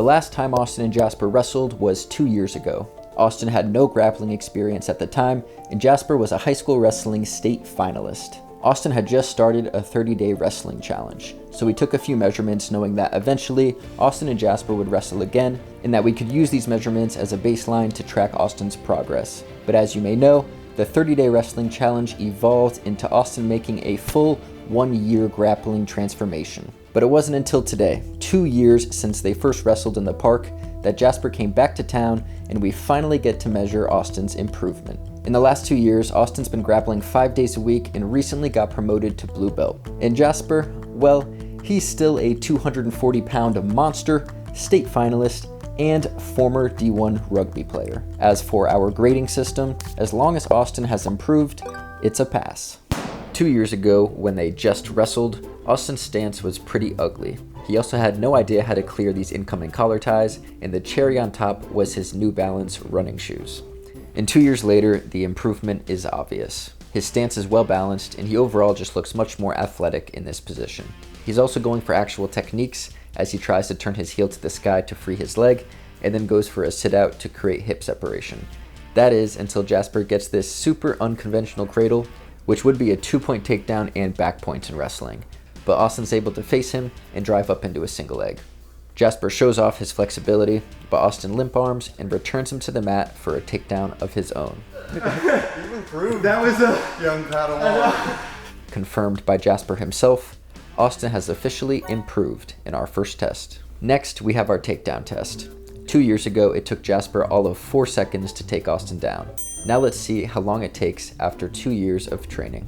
The last time Austin and Jasper wrestled was 2 years ago. Austin had no grappling experience at the time, and Jasper was a high school wrestling state finalist. Austin had just started a 30-day wrestling challenge, so we took a few measurements knowing that eventually Austin and Jasper would wrestle again, and that we could use these measurements as a baseline to track Austin's progress. But as you may know, the 30-day wrestling challenge evolved into Austin making a full 1-year grappling transformation. But it wasn't until today, 2 years since they first wrestled in the park, that Jasper came back to town and we finally get to measure Austin's improvement. In the last 2 years, Austin's been grappling 5 days a week and recently got promoted to blue belt. And Jasper, well, he's still a 240-pound monster, state finalist, and former D1 rugby player. As for our grading system, as long as Austin has improved, it's a pass. 2 years ago, when they just wrestled, Austin's stance was pretty ugly. He also had no idea how to clear these incoming collar ties, and the cherry on top was his New Balance running shoes. And 2 years later, the improvement is obvious. His stance is well balanced, and he overall just looks much more athletic in this position. He's also going for actual techniques, as he tries to turn his heel to the sky to free his leg, and then goes for a sit-out to create hip separation. That is, until Jasper gets this super unconventional cradle, which would be a 2-point takedown and back points in wrestling. But Austin's able to face him and drive up into a single leg. Jasper shows off his flexibility, but Austin limp arms and returns him to the mat for a takedown of his own. You've improved. That was a young Padawan. Confirmed by Jasper himself, Austin has officially improved in our first test. Next, we have our takedown test. 2 years ago, it took Jasper all of 4 seconds to take Austin down. Now let's see how long it takes after 2 years of training.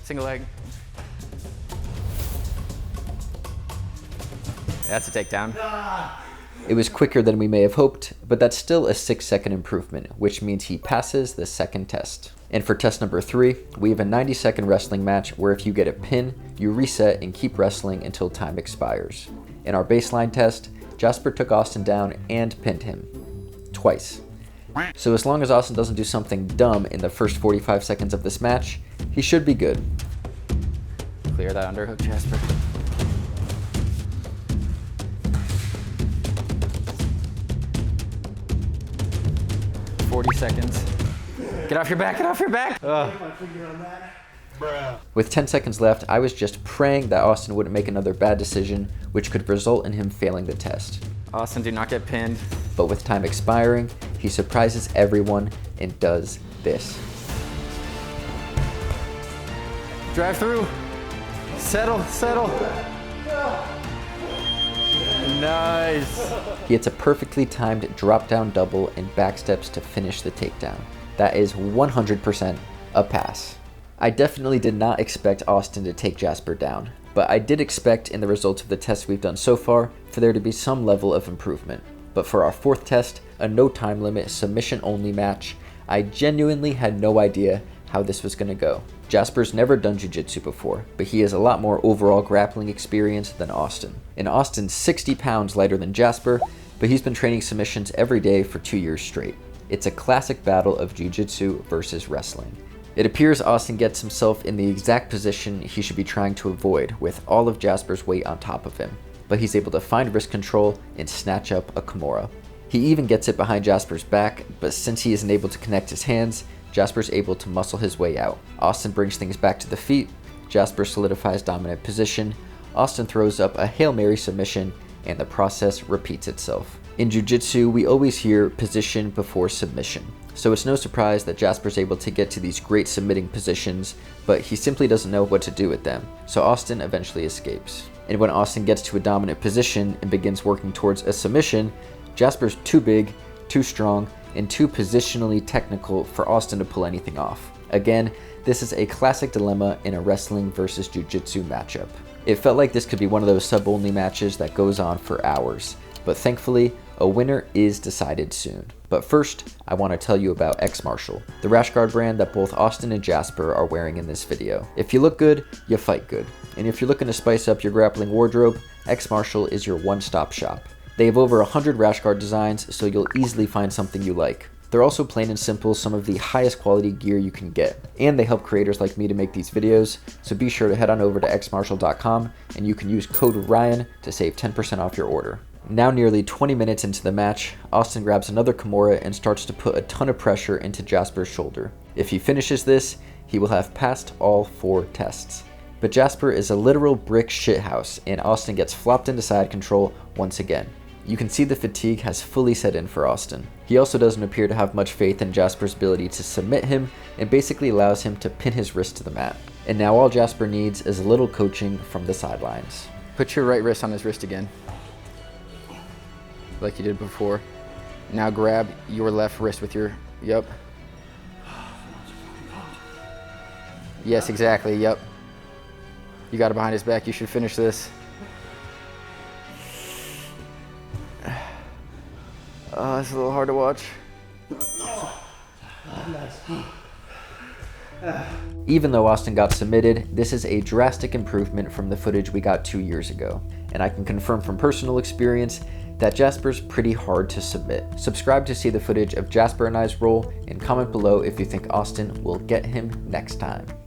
Single leg. That's a takedown. It was quicker than we may have hoped, but that's still a 6-second improvement, which means he passes the second test. And for test number 3, we have a 90-second wrestling match where if you get a pin, you reset and keep wrestling until time expires. In our baseline test, Jasper took Austin down and pinned him. Twice. So as long as Austin doesn't do something dumb in the first 45 seconds of this match, he should be good. Clear that underhook, Jasper. Seconds. Get off your back, get off your back! With 10 seconds left, I was just praying that Austin wouldn't make another bad decision, which could result in him failing the test. Austin, do not get pinned. But with time expiring, he surprises everyone and does this. Drive through. Settle, settle. Nice. He hits a perfectly timed drop-down double and backsteps to finish the takedown. That is 100% a pass. I definitely did not expect Austin to take Jasper down, but I did expect in the results of the tests we've done so far for there to be some level of improvement. But for our fourth test, a no time limit submission only match, I genuinely had no idea how this was going to go. Jasper's never done Jiu Jitsu before, but he has a lot more overall grappling experience than Austin. And Austin's 60 pounds lighter than Jasper, but he's been training submissions every day for 2 years straight. It's a classic battle of Jiu Jitsu versus wrestling. It appears Austin gets himself in the exact position he should be trying to avoid with all of Jasper's weight on top of him, but he's able to find wrist control and snatch up a Kimura. He even gets it behind Jasper's back, but since he isn't able to connect his hands, Jasper's able to muscle his way out. Austin brings things back to the feet, Jasper solidifies dominant position, Austin throws up a Hail Mary submission, and the process repeats itself. In Jiu Jitsu, we always hear position before submission, so it's no surprise that Jasper's able to get to these great submitting positions, but he simply doesn't know what to do with them, so Austin eventually escapes. And when Austin gets to a dominant position and begins working towards a submission, Jasper's too big, too strong, and too positionally technical for Austin to pull anything off. Again, this is a classic dilemma in a wrestling versus jiu-jitsu matchup. It felt like this could be one of those sub-only matches that goes on for hours, but thankfully, a winner is decided soon. But first, I want to tell you about X Martial, the rash guard brand that both Austin and Jasper are wearing in this video. If you look good, you fight good. And if you're looking to spice up your grappling wardrobe, X Martial is your one-stop shop. They have over 100 rash guard designs, so you'll easily find something you like. They're also plain and simple some of the highest quality gear you can get, and they help creators like me to make these videos, so be sure to head on over to xmartial.com and you can use code Ryan to save 10% off your order. Now nearly 20 minutes into the match, Austin grabs another Kimura and starts to put a ton of pressure into Jasper's shoulder. If he finishes this, he will have passed all 4 tests. But Jasper is a literal brick shithouse, and Austin gets flopped into side control once again. You can see the fatigue has fully set in for Austin. He also doesn't appear to have much faith in Jasper's ability to submit him, and basically allows him to pin his wrist to the mat. And now all Jasper needs is a little coaching from the sidelines. Put your right wrist on his wrist again, like you did before. Now grab your left wrist with your, yep. Yes, exactly, yep. You got it behind his back, you should finish this. Oh, it's a little hard to watch. Even though Austin got submitted, this is a drastic improvement from the footage we got 2 years ago. And I can confirm from personal experience that Jasper's pretty hard to submit. Subscribe to see the footage of Jasper and I's roll, and comment below if you think Austin will get him next time.